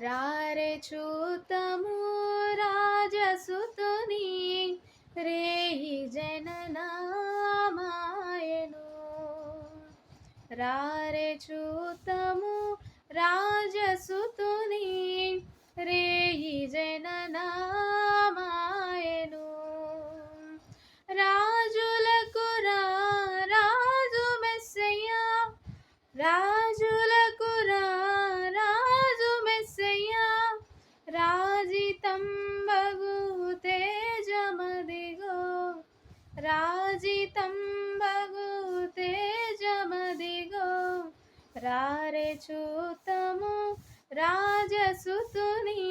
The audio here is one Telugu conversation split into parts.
రారే చూతము రాజసుతుని రేయి జననామాయను. రారే చూతము రాజసుతుని రేయి జననామాయను. రాజులకు రాజు మెస్సయ్య, రాజులకు రాజు మెస్సయ్య, రాజితంబగు తేజమదిగో, రాజితంబగు తేజమదిగో. రారే చూతము రాజసుతుని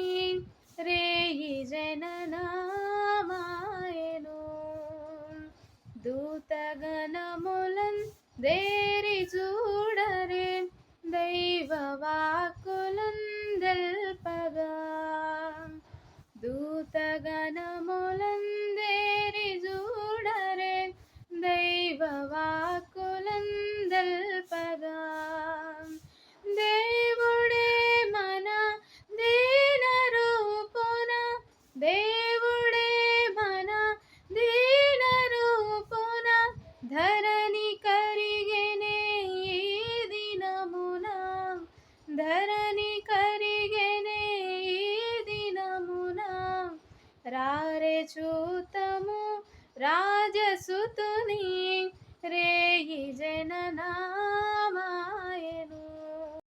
రేయి జననామాయను. దూతగణములన్ దేరి చూడరే దైవవాక్కులన్ దెల్పగా. దూతగణములన్ దేరి చూడరే దైవవాక్కులన్ దెల్పగా. దేవుడే మన దీన రూపున, దేవుడే మన దీన రూపున ధరణి కరిగెనే ఈ దినమున, ధరణి కరిగెనే ఈ దినమున. రారే చూతము రాజసుతుని రేయి జననా